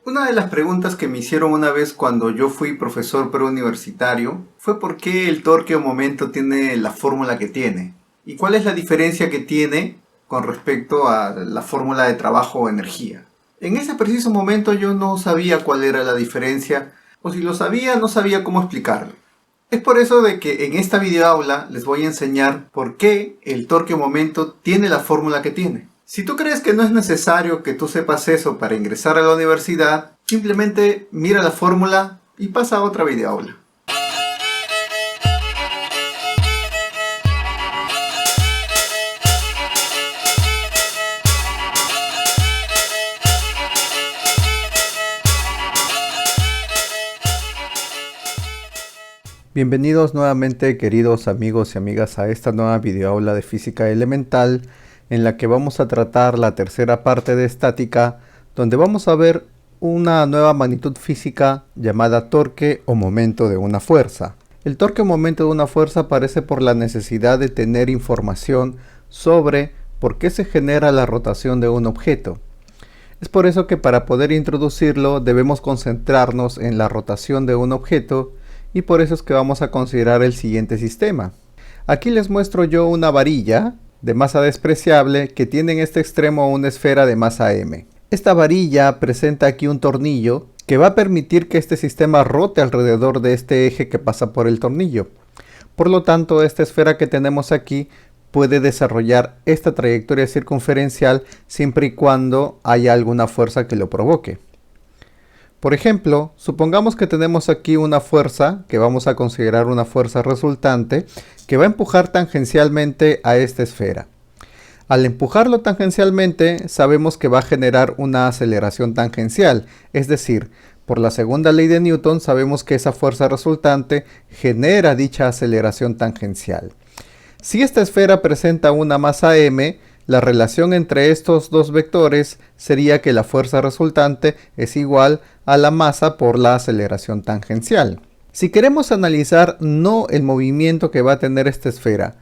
Una de las preguntas que me hicieron una vez cuando yo fui profesor preuniversitario fue por qué el torque o momento tiene la fórmula que tiene y cuál es la diferencia que tiene con respecto a la fórmula de trabajo o energía. En ese preciso momento yo no sabía cuál era la diferencia, o si lo sabía no sabía cómo explicarlo. Es por eso de que en esta videoaula les voy a enseñar por qué el torque o momento tiene la fórmula que tiene. Si tú crees que no es necesario que tú sepas eso para ingresar a la universidad, simplemente mira la fórmula y pasa a otra videoaula. Bienvenidos nuevamente, queridos amigos y amigas, a esta nueva videoaula de física elemental en la que vamos a tratar la tercera parte de estática, donde vamos a ver una nueva magnitud física llamada torque o momento de una fuerza. El torque o momento de una fuerza aparece por la necesidad de tener información sobre por qué se genera la rotación de un objeto. Es por eso que para poder introducirlo debemos concentrarnos en la rotación de un objeto, y por eso es que vamos a considerar el siguiente sistema. Aquí les muestro yo una varilla de masa despreciable que tiene en este extremo una esfera de masa m. Esta varilla presenta aquí un tornillo que va a permitir que este sistema rote alrededor de este eje que pasa por el tornillo. Por lo tanto, esta esfera que tenemos aquí puede desarrollar esta trayectoria circunferencial siempre y cuando haya alguna fuerza que lo provoque. Por ejemplo, supongamos que tenemos aquí una fuerza que vamos a considerar una fuerza resultante que va a empujar tangencialmente a esta esfera. Al empujarlo tangencialmente, sabemos que va a generar una aceleración tangencial, es decir, por la segunda ley de Newton sabemos que esa fuerza resultante genera dicha aceleración tangencial. Si esta esfera presenta una masa m, la relación entre estos dos vectores sería que la fuerza resultante es igual a la masa por la aceleración tangencial. Si queremos analizar no el movimiento que va a tener esta esfera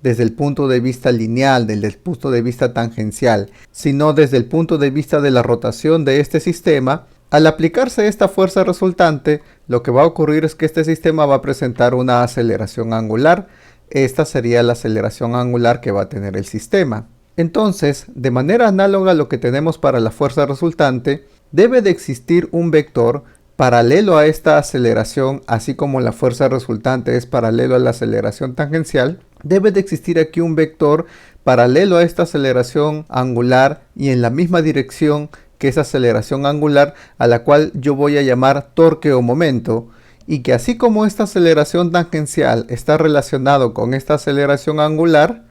desde el punto de vista lineal, desde el punto de vista tangencial, sino desde el punto de vista de la rotación de este sistema, al aplicarse esta fuerza resultante, lo que va a ocurrir es que este sistema va a presentar una aceleración angular. Esta sería la aceleración angular que va a tener el sistema. Entonces, de manera análoga a lo que tenemos para la fuerza resultante, debe de existir un vector paralelo a esta aceleración, así como la fuerza resultante es paralelo a la aceleración tangencial. Debe de existir aquí un vector paralelo a esta aceleración angular y en la misma dirección que esa aceleración angular, a la cual yo voy a llamar torque o momento, y que así como esta aceleración tangencial está relacionado con esta aceleración angular,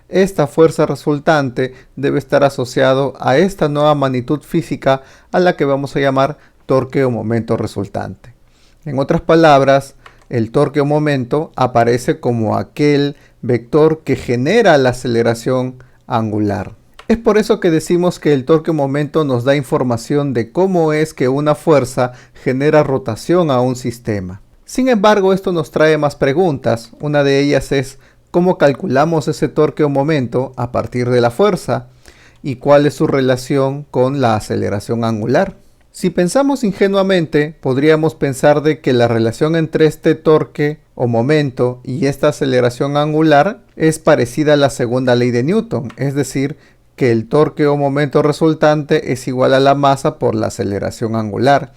esta fuerza resultante debe estar asociado a esta nueva magnitud física a la que vamos a llamar torque o momento resultante. En otras palabras, el torque o momento aparece como aquel vector que genera la aceleración angular. Es por eso que decimos que el torque o momento nos da información de cómo es que una fuerza genera rotación a un sistema. Sin embargo, esto nos trae más preguntas. Una de ellas es ¿cómo calculamos ese torque o momento a partir de la fuerza? ¿Y cuál es su relación con la aceleración angular? Si pensamos ingenuamente, podríamos pensar de que la relación entre este torque o momento y esta aceleración angular es parecida a la segunda ley de Newton, es decir, que el torque o momento resultante es igual a la masa por la aceleración angular.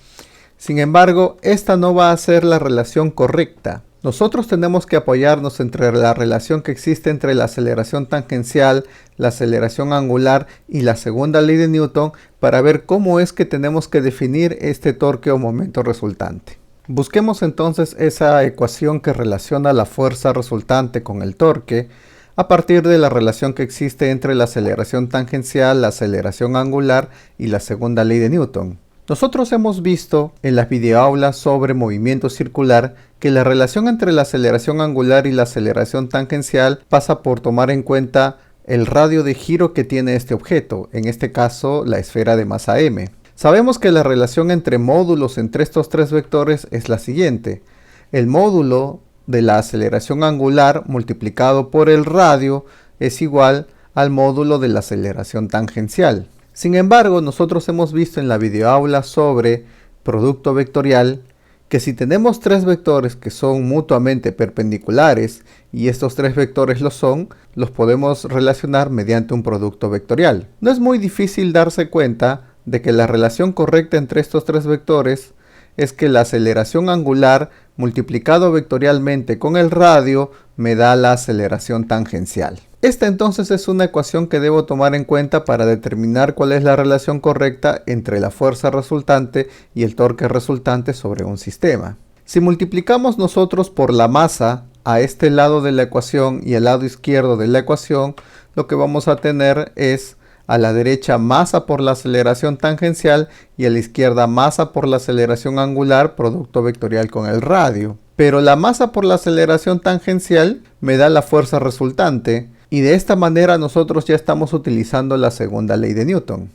Sin embargo, esta no va a ser la relación correcta. Nosotros tenemos que apoyarnos entre la relación que existe entre la aceleración tangencial, la aceleración angular y la segunda ley de Newton para ver cómo es que tenemos que definir este torque o momento resultante. Busquemos entonces esa ecuación que relaciona la fuerza resultante con el torque a partir de la relación que existe entre la aceleración tangencial, la aceleración angular y la segunda ley de Newton. Nosotros hemos visto en las videoaulas sobre movimiento circular que la relación entre la aceleración angular y la aceleración tangencial pasa por tomar en cuenta el radio de giro que tiene este objeto, en este caso la esfera de masa m. Sabemos que la relación entre módulos entre estos tres vectores es la siguiente. El módulo de la aceleración angular multiplicado por el radio es igual al módulo de la aceleración tangencial. Sin embargo, nosotros hemos visto en la videoaula sobre producto vectorial que si tenemos tres vectores que son mutuamente perpendiculares y estos tres vectores lo son, los podemos relacionar mediante un producto vectorial. No es muy difícil darse cuenta de que la relación correcta entre estos tres vectores es que la aceleración angular multiplicado vectorialmente con el radio me da la aceleración tangencial. Esta entonces es una ecuación que debo tomar en cuenta para determinar cuál es la relación correcta entre la fuerza resultante y el torque resultante sobre un sistema. Si multiplicamos nosotros por la masa a este lado de la ecuación y al lado izquierdo de la ecuación, lo que vamos a tener es a la derecha masa por la aceleración tangencial y a la izquierda masa por la aceleración angular, producto vectorial con el radio. Pero la masa por la aceleración tangencial me da la fuerza resultante y de esta manera nosotros ya estamos utilizando la segunda ley de Newton.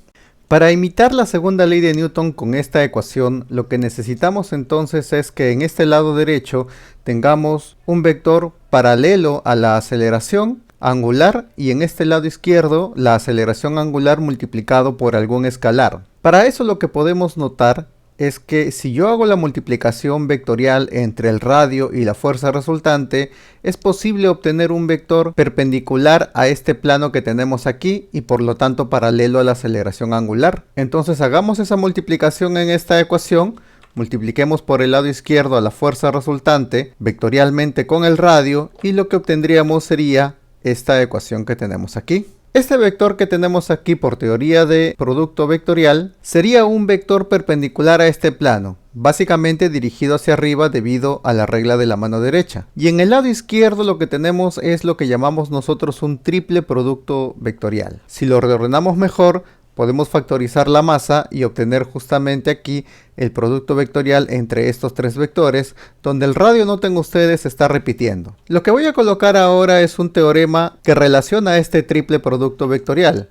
Para imitar la segunda ley de Newton con esta ecuación, lo que necesitamos entonces es que en este lado derecho tengamos un vector paralelo a la aceleración angular y en este lado izquierdo la aceleración angular multiplicado por algún escalar. Para eso lo que podemos notar es que si yo hago la multiplicación vectorial entre el radio y la fuerza resultante, es posible obtener un vector perpendicular a este plano que tenemos aquí y por lo tanto paralelo a la aceleración angular. Entonces hagamos esa multiplicación en esta ecuación, multipliquemos por el lado izquierdo a la fuerza resultante vectorialmente con el radio y lo que obtendríamos sería esta ecuación que tenemos aquí. Este vector que tenemos aquí por teoría de producto vectorial sería un vector perpendicular a este plano, básicamente dirigido hacia arriba debido a la regla de la mano derecha. Y en el lado izquierdo lo que tenemos es lo que llamamos nosotros un triple producto vectorial. Si lo reordenamos mejor, podemos factorizar la masa y obtener justamente aquí el producto vectorial entre estos tres vectores, donde el radio, noten ustedes, se está repitiendo. Lo que voy a colocar ahora es un teorema que relaciona este triple producto vectorial.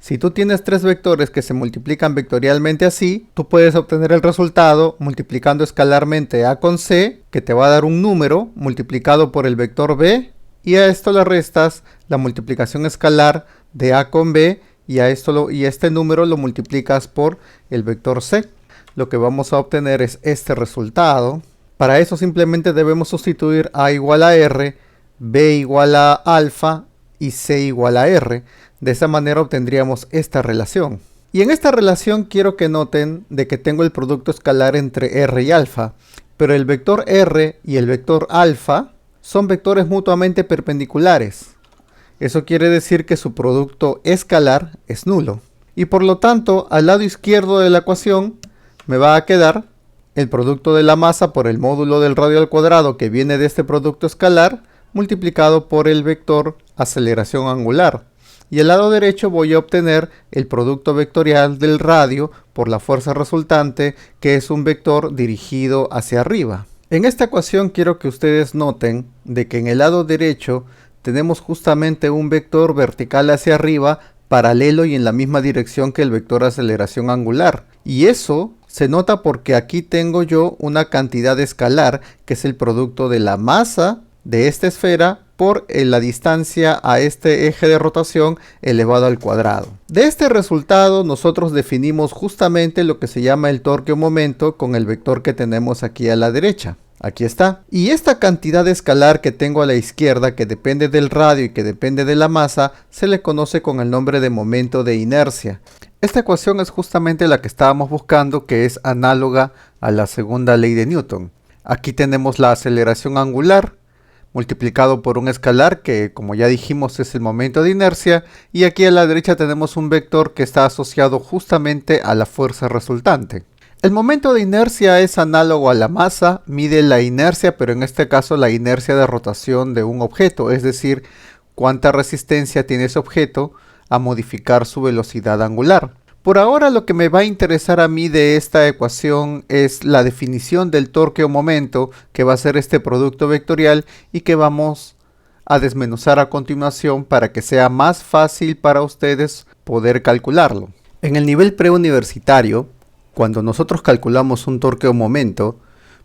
Si tú tienes tres vectores que se multiplican vectorialmente así, tú puedes obtener el resultado multiplicando escalarmente A con C, que te va a dar un número multiplicado por el vector B, y a esto le restas la multiplicación escalar de A con B, y este número lo multiplicas por el vector C. Lo que vamos a obtener es este resultado. Para eso simplemente debemos sustituir A igual a R, B igual a alfa y C igual a R. De esa manera obtendríamos esta relación. Y en esta relación quiero que noten de que tengo el producto escalar entre R y alfa, pero el vector R y el vector alfa son vectores mutuamente perpendiculares. Eso quiere decir que su producto escalar es nulo. Y por lo tanto, al lado izquierdo de la ecuación me va a quedar el producto de la masa por el módulo del radio al cuadrado que viene de este producto escalar multiplicado por el vector aceleración angular. Y al lado derecho voy a obtener el producto vectorial del radio por la fuerza resultante, que es un vector dirigido hacia arriba. En esta ecuación quiero que ustedes noten de que en el lado derecho tenemos justamente un vector vertical hacia arriba, paralelo y en la misma dirección que el vector aceleración angular. Y eso se nota porque aquí tengo yo una cantidad escalar, que es el producto de la masa de esta esfera por la distancia a este eje de rotación elevado al cuadrado. De este resultado nosotros definimos justamente lo que se llama el torque o momento con el vector que tenemos aquí a la derecha. Aquí está. Y esta cantidad escalar que tengo a la izquierda, que depende del radio y que depende de la masa, se le conoce con el nombre de momento de inercia. Esta ecuación es justamente la que estábamos buscando, que es análoga a la segunda ley de Newton. Aquí tenemos la aceleración angular multiplicado por un escalar que, como ya dijimos, es el momento de inercia, y aquí a la derecha tenemos un vector que está asociado justamente a la fuerza resultante. El momento de inercia es análogo a la masa, mide la inercia, pero en este caso la inercia de rotación de un objeto, es decir, cuánta resistencia tiene ese objeto a modificar su velocidad angular. Por ahora lo que me va a interesar a mí de esta ecuación es la definición del torque o momento, que va a ser este producto vectorial y que vamos a desmenuzar a continuación para que sea más fácil para ustedes poder calcularlo. En el nivel preuniversitario, cuando nosotros calculamos un torque o momento,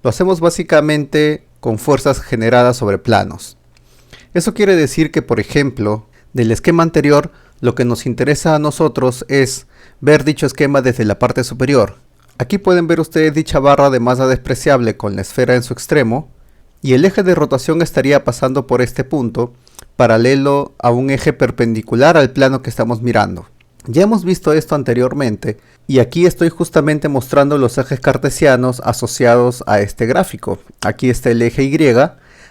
lo hacemos básicamente con fuerzas generadas sobre planos. Eso quiere decir que, por ejemplo, del esquema anterior, lo que nos interesa a nosotros es ver dicho esquema desde la parte superior. Aquí pueden ver ustedes dicha barra de masa despreciable con la esfera en su extremo, y el eje de rotación estaría pasando por este punto, paralelo a un eje perpendicular al plano que estamos mirando. Ya hemos visto esto anteriormente, y aquí estoy justamente mostrando los ejes cartesianos asociados a este gráfico. Aquí está el eje Y,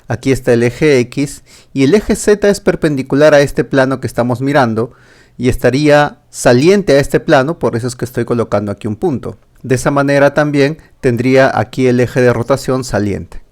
aquí está el eje X, y el eje Z es perpendicular a este plano que estamos mirando, y estaría saliente a este plano, por eso es que estoy colocando aquí un punto. De esa manera también tendría aquí el eje de rotación saliente.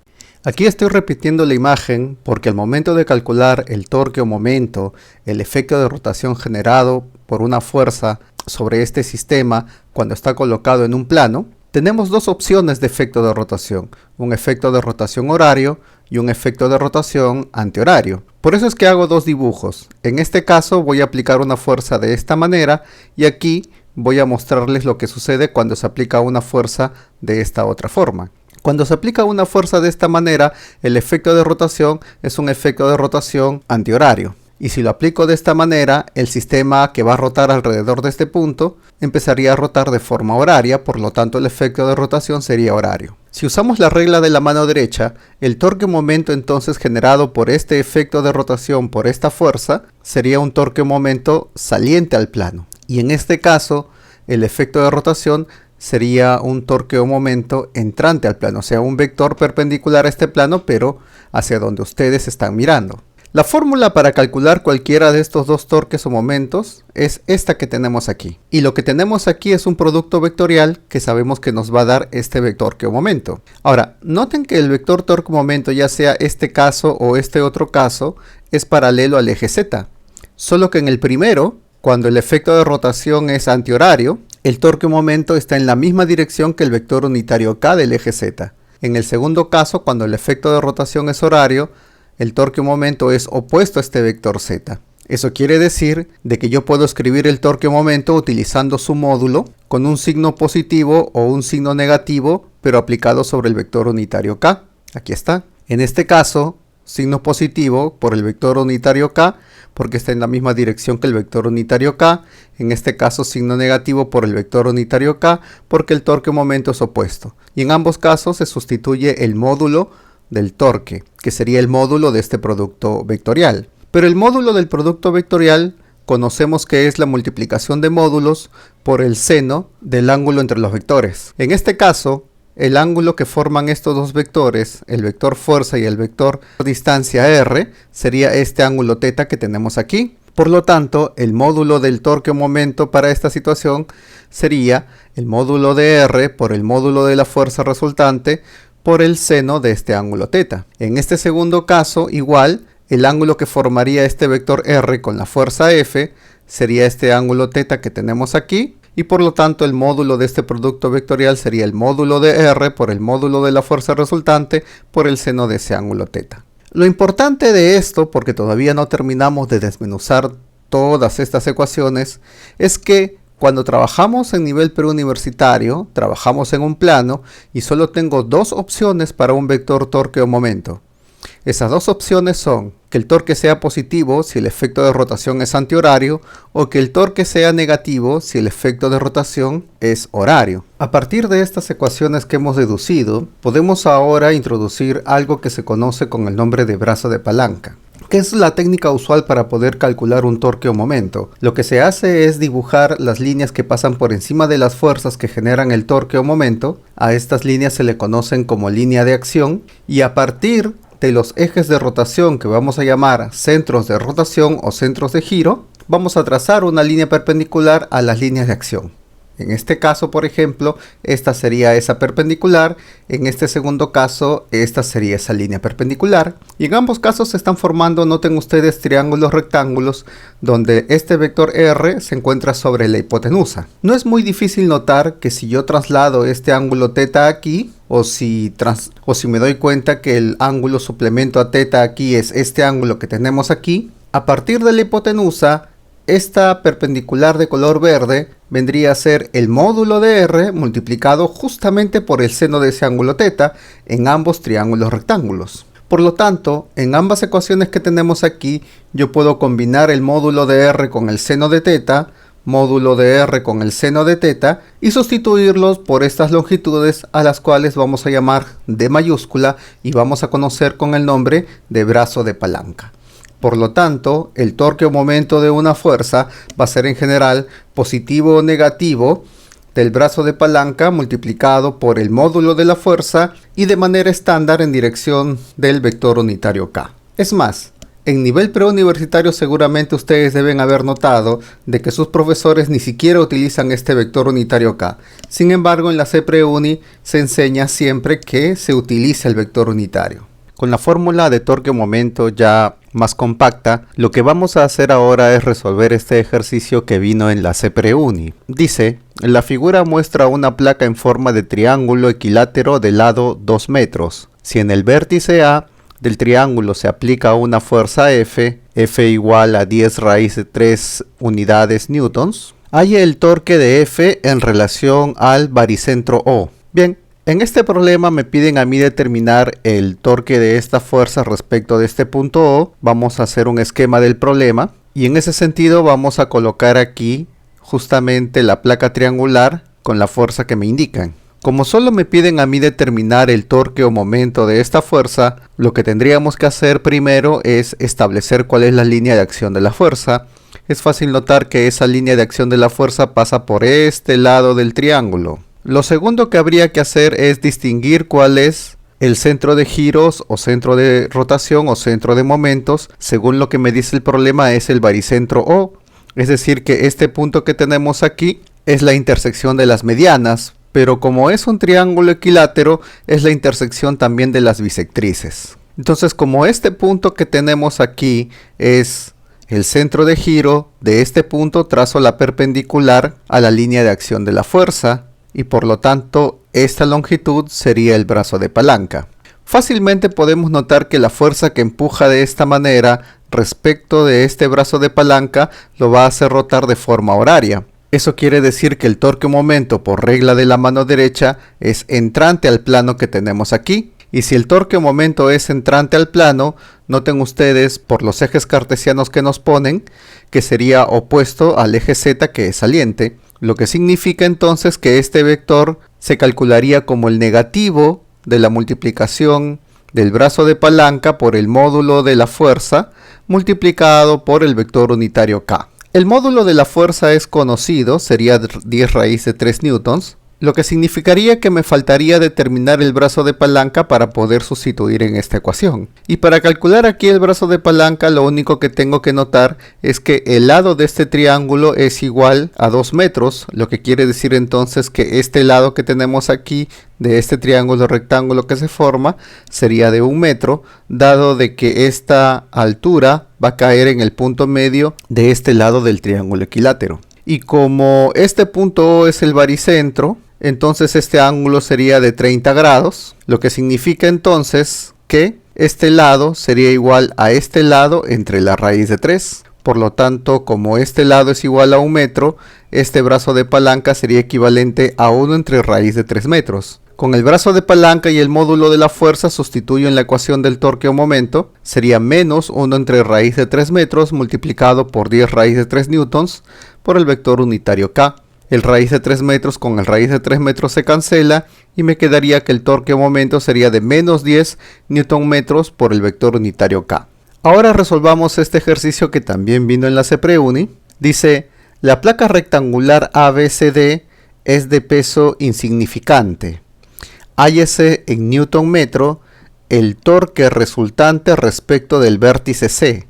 Aquí estoy repitiendo la imagen porque al momento de calcular el torque o momento, el efecto de rotación generado por una fuerza sobre este sistema cuando está colocado en un plano, tenemos dos opciones de efecto de rotación, un efecto de rotación horario y un efecto de rotación antihorario. Por eso es que hago dos dibujos. En este caso voy a aplicar una fuerza de esta manera y aquí voy a mostrarles lo que sucede cuando se aplica una fuerza de esta otra forma. Cuando se aplica una fuerza de esta manera, el efecto de rotación es un efecto de rotación antihorario. Y si lo aplico de esta manera, el sistema que va a rotar alrededor de este punto empezaría a rotar de forma horaria, por lo tanto el efecto de rotación sería horario. Si usamos la regla de la mano derecha, el torque-momento entonces generado por este efecto de rotación por esta fuerza sería un torque-momento saliente al plano. Y en este caso, el efecto de rotación sería un torque o momento entrante al plano, o sea, un vector perpendicular a este plano, pero hacia donde ustedes están mirando. La fórmula para calcular cualquiera de estos dos torques o momentos es esta que tenemos aquí. Y lo que tenemos aquí es un producto vectorial que sabemos que nos va a dar este vector torque o momento. Ahora, noten que el vector torque o momento, ya sea este caso o este otro caso, es paralelo al eje Z. Solo que en el primero, cuando el efecto de rotación es antihorario, el torque o momento está en la misma dirección que el vector unitario K del eje Z. En el segundo caso, cuando el efecto de rotación es horario, el torque o momento es opuesto a este vector Z. Eso quiere decir de que yo puedo escribir el torque o momento utilizando su módulo con un signo positivo o un signo negativo, pero aplicado sobre el vector unitario K. Aquí está. En este caso, signo positivo por el vector unitario K, porque está en la misma dirección que el vector unitario K. En este caso, signo negativo por el vector unitario K, porque el torque o momento es opuesto. Y en ambos casos se sustituye el módulo del torque, que sería el módulo de este producto vectorial. Pero el módulo del producto vectorial conocemos que es la multiplicación de módulos por el seno del ángulo entre los vectores. En este caso, el ángulo que forman estos dos vectores, el vector fuerza y el vector distancia r, sería este ángulo θ que tenemos aquí. Por lo tanto, el módulo del torque o momento para esta situación sería el módulo de r por el módulo de la fuerza resultante por el seno de este ángulo θ. En este segundo caso, igual, el ángulo que formaría este vector r con la fuerza F sería este ángulo θ que tenemos aquí. Y por lo tanto el módulo de este producto vectorial sería el módulo de r por el módulo de la fuerza resultante por el seno de ese ángulo θ. Lo importante de esto, porque todavía no terminamos de desmenuzar todas estas ecuaciones, es que cuando trabajamos en nivel preuniversitario, trabajamos en un plano y solo tengo dos opciones para un vector torque o momento. Esas dos opciones son que el torque sea positivo si el efecto de rotación es antihorario o que el torque sea negativo si el efecto de rotación es horario. A partir de estas ecuaciones que hemos deducido, podemos ahora introducir algo que se conoce con el nombre de brazo de palanca, que es la técnica usual para poder calcular un torque o momento. Lo que se hace es dibujar las líneas que pasan por encima de las fuerzas que generan el torque o momento. A estas líneas se le conocen como línea de acción, y a partir de los ejes de rotación que vamos a llamar centros de rotación o centros de giro, vamos a trazar una línea perpendicular a las líneas de acción. En este caso, por ejemplo, esta sería esa perpendicular. En este segundo caso, esta sería esa línea perpendicular. Y en ambos casos se están formando, noten ustedes, triángulos rectángulos donde este vector R se encuentra sobre la hipotenusa. No es muy difícil notar que si yo traslado este ángulo θ aquí, o si me doy cuenta que el ángulo suplemento a θ aquí es este ángulo que tenemos aquí, a partir de la hipotenusa, esta perpendicular de color verde vendría a ser el módulo de R multiplicado justamente por el seno de ese ángulo θ en ambos triángulos rectángulos. Por lo tanto, en ambas ecuaciones que tenemos aquí, yo puedo combinar el módulo de R con el seno de θ módulo de R con el seno de teta y sustituirlos por estas longitudes a las cuales vamos a llamar D mayúscula y vamos a conocer con el nombre de brazo de palanca. Por lo tanto, el torque o momento de una fuerza va a ser en general positivo o negativo del brazo de palanca multiplicado por el módulo de la fuerza y de manera estándar en dirección del vector unitario K. Es más, en nivel preuniversitario seguramente ustedes deben haber notado de que sus profesores ni siquiera utilizan este vector unitario K. Sin embargo, en la CPreUni se enseña siempre que se utiliza el vector unitario. Con la fórmula de torque o momento ya más compacta, lo que vamos a hacer ahora es resolver este ejercicio que vino en la CPreUni. Dice, la figura muestra una placa en forma de triángulo equilátero de lado 2 metros. Si en el vértice A del triángulo se aplica una fuerza F igual a 10 raíz de 3 unidades newtons, halla el torque de F en relación al baricentro O. Bien, en este problema me piden a mí determinar el torque de esta fuerza respecto de este punto O. Vamos a hacer un esquema del problema y en ese sentido vamos a colocar aquí justamente la placa triangular con la fuerza que me indican. Como solo me piden a mí determinar el torque o momento de esta fuerza, lo que tendríamos que hacer primero es establecer cuál es la línea de acción de la fuerza. Es fácil notar que esa línea de acción de la fuerza pasa por este lado del triángulo. Lo segundo que habría que hacer es distinguir cuál es el centro de giros o centro de rotación o centro de momentos. Según lo que me dice el problema es el baricentro O. Es decir que este punto que tenemos aquí es la intersección de las medianas. Pero como es un triángulo equilátero es la intersección también de las bisectrices. Entonces como este punto que tenemos aquí es el centro de giro, de este punto trazo la perpendicular a la línea de acción de la fuerza. Y por lo tanto, esta longitud sería el brazo de palanca. Fácilmente podemos notar que la fuerza que empuja de esta manera respecto de este brazo de palanca lo va a hacer rotar de forma horaria. Eso quiere decir que el torque o momento por regla de la mano derecha es entrante al plano que tenemos aquí. Y si el torque o momento es entrante al plano, noten ustedes por los ejes cartesianos que nos ponen que sería opuesto al eje Z que es saliente. Lo que significa entonces que este vector se calcularía como el negativo de la multiplicación del brazo de palanca por el módulo de la fuerza multiplicado por el vector unitario K. El módulo de la fuerza es conocido, sería 10 raíz de 3 newtons, lo que significaría que me faltaría determinar el brazo de palanca para poder sustituir en esta ecuación. Y para calcular aquí el brazo de palanca lo único que tengo que notar es que el lado de este triángulo es igual a 2 metros, lo que quiere decir entonces que este lado que tenemos aquí de este triángulo rectángulo que se forma sería de 1 metro, dado de que esta altura va a caer en el punto medio de este lado del triángulo equilátero. Y como este punto O es el baricentro, entonces este ángulo sería de 30 grados, lo que significa entonces que este lado sería igual a este lado entre la raíz de 3. Por lo tanto, como este lado es igual a 1 metro, este brazo de palanca sería equivalente a 1 entre raíz de 3 metros. Con el brazo de palanca y el módulo de la fuerza sustituyo en la ecuación del torque o momento. Sería menos 1 entre raíz de 3 metros multiplicado por 10 raíz de 3 newtons por el vector unitario K. El raíz de 3 metros con el raíz de 3 metros se cancela y me quedaría que el torque o momento sería de menos 10 newton metros por el vector unitario K. Ahora resolvamos este ejercicio que también vino en la CPreUni. Dice, la placa rectangular ABCD es de peso insignificante. Hállese en newton metro el torque resultante respecto del vértice C.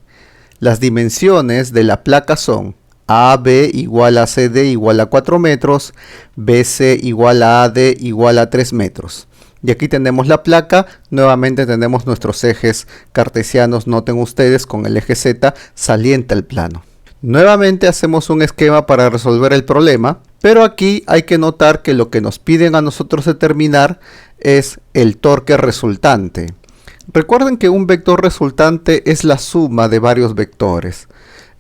Las dimensiones de la placa son AB igual a CD igual a 4 metros, BC igual a AD igual a 3 metros. Y aquí tenemos la placa, nuevamente tenemos nuestros ejes cartesianos, noten ustedes, con el eje Z saliente al plano. Nuevamente hacemos un esquema para resolver el problema, pero aquí hay que notar que lo que nos piden a nosotros determinar es el torque resultante. Recuerden que un vector resultante es la suma de varios vectores.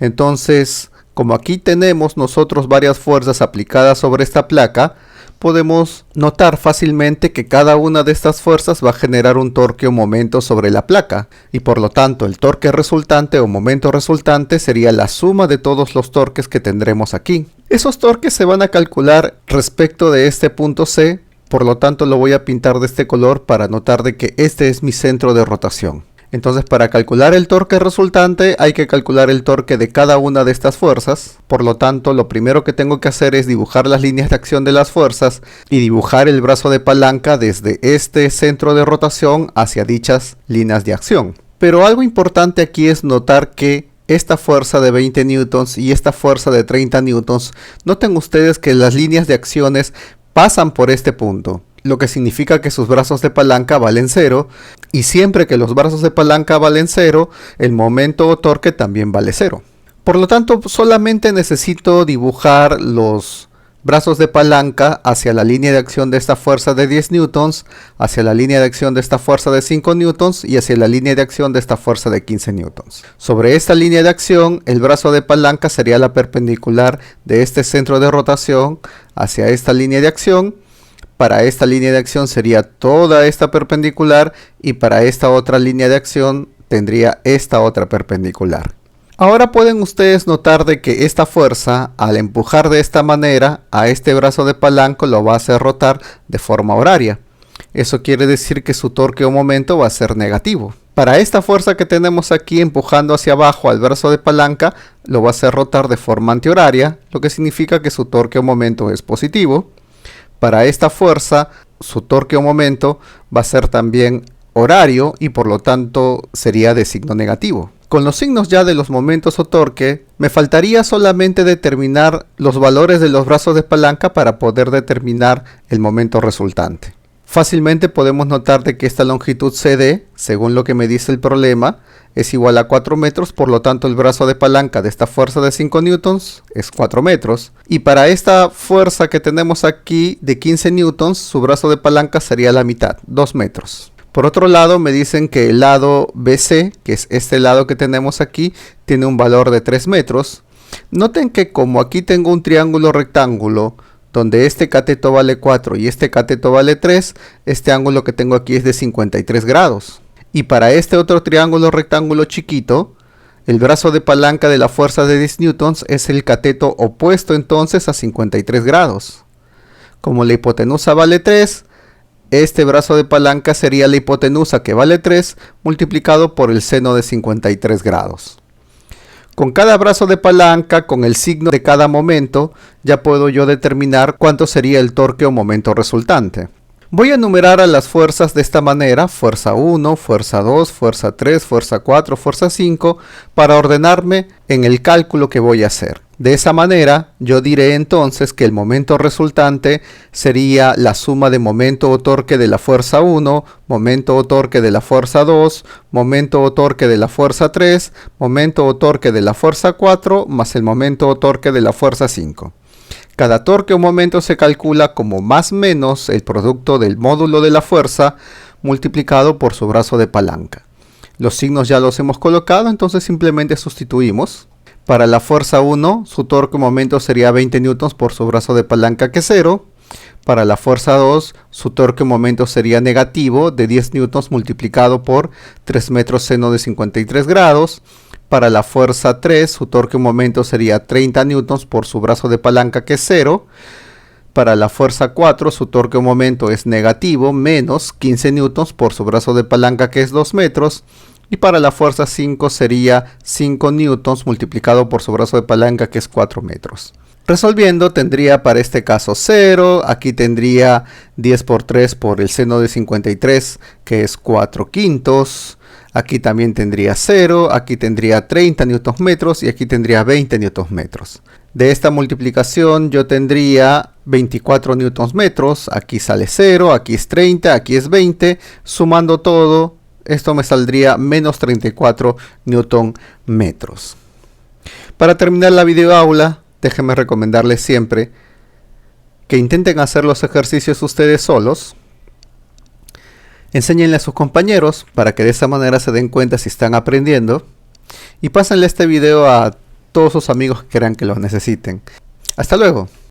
Entonces, como aquí tenemos nosotros varias fuerzas aplicadas sobre esta placa, podemos notar fácilmente que cada una de estas fuerzas va a generar un torque o momento sobre la placa, y por lo tanto el torque resultante o momento resultante sería la suma de todos los torques que tendremos aquí. Esos torques se van a calcular respecto de este punto C, por lo tanto lo voy a pintar de este color para notar de que este es mi centro de rotación. Entonces, para calcular el torque resultante hay que calcular el torque de cada una de estas fuerzas. Por lo tanto, lo primero que tengo que hacer es dibujar las líneas de acción de las fuerzas y dibujar el brazo de palanca desde este centro de rotación hacia dichas líneas de acción. Pero algo importante aquí es notar que esta fuerza de 20 newtons y esta fuerza de 30 newtons, noten ustedes que las líneas de acciones pasan por este punto, lo que significa que sus brazos de palanca valen 0, y siempre que los brazos de palanca valen 0, el momento o torque también vale 0. Por lo tanto, solamente necesito dibujar los brazos de palanca hacia la línea de acción de esta fuerza de 10 newtons, hacia la línea de acción de esta fuerza de 5 newtons y hacia la línea de acción de esta fuerza de 15 newtons. Sobre esta línea de acción, el brazo de palanca sería la perpendicular de este centro de rotación hacia esta línea de acción. Para esta línea de acción sería toda esta perpendicular, y para esta otra línea de acción tendría esta otra perpendicular. Ahora pueden ustedes notar de que esta fuerza, al empujar de esta manera a este brazo de palanca, lo va a hacer rotar de forma horaria. Eso quiere decir que su torque o momento va a ser negativo. Para esta fuerza que tenemos aquí empujando hacia abajo al brazo de palanca, lo va a hacer rotar de forma antihoraria, lo que significa que su torque o momento es positivo. Para esta fuerza, su torque o momento va a ser también horario y por lo tanto sería de signo negativo. Con los signos ya de los momentos o torque, me faltaría solamente determinar los valores de los brazos de palanca para poder determinar el momento resultante. Fácilmente podemos notar de que esta longitud CD, según lo que me dice el problema, es igual a 4 metros, por lo tanto el brazo de palanca de esta fuerza de 5 newtons es 4 metros. Y para esta fuerza que tenemos aquí de 15 newtons, su brazo de palanca sería la mitad, 2 metros. Por otro lado, me dicen que el lado BC, que es este lado que tenemos aquí, tiene un valor de 3 metros. Noten que como aquí tengo un triángulo rectángulo, donde este cateto vale 4 y este cateto vale 3, este ángulo que tengo aquí es de 53 grados. Y para este otro triángulo rectángulo chiquito, el brazo de palanca de la fuerza de 10 newtons es el cateto opuesto entonces a 53 grados. Como la hipotenusa vale 3, este brazo de palanca sería la hipotenusa que vale 3 multiplicado por el seno de 53 grados. Con cada brazo de palanca, con el signo de cada momento, ya puedo yo determinar cuánto sería el torque o momento resultante. Voy a enumerar a las fuerzas de esta manera: fuerza 1, fuerza 2, fuerza 3, fuerza 4, fuerza 5, para ordenarme en el cálculo que voy a hacer. De esa manera, yo diré entonces que el momento resultante sería la suma de momento o torque de la fuerza 1, momento o torque de la fuerza 2, momento o torque de la fuerza 3, momento o torque de la fuerza 4, más el momento o torque de la fuerza 5. Cada torque o momento se calcula como más menos el producto del módulo de la fuerza multiplicado por su brazo de palanca. Los signos ya los hemos colocado, entonces simplemente sustituimos. Para la fuerza 1, su torque o momento sería 20 newtons por su brazo de palanca, que es 0. Para la fuerza 2, su torque o momento sería negativo de 10 newtons multiplicado por 3 metros seno de 53 grados. Para la fuerza 3, su torque o momento sería 30 newtons por su brazo de palanca, que es 0. Para la fuerza 4, su torque o momento es negativo, menos 15 newtons por su brazo de palanca, que es 2 metros. Y para la fuerza 5 sería 5 newtons multiplicado por su brazo de palanca, que es 4 metros. Resolviendo, tendría para este caso 0, aquí tendría 10 por 3 por el seno de 53, que es 4 quintos. Aquí también tendría 0, aquí tendría 30 newtons metros y aquí tendría 20 newtons metros. De esta multiplicación yo tendría 24 newtons metros, aquí sale 0, aquí es 30, aquí es 20, sumando todo, esto me saldría menos 34 newton metros. Para terminar la videoaula, déjenme recomendarles siempre que intenten hacer los ejercicios ustedes solos. Enséñenle a sus compañeros para que de esa manera se den cuenta si están aprendiendo. Y pásenle este video a todos sus amigos que crean que lo necesiten. Hasta luego.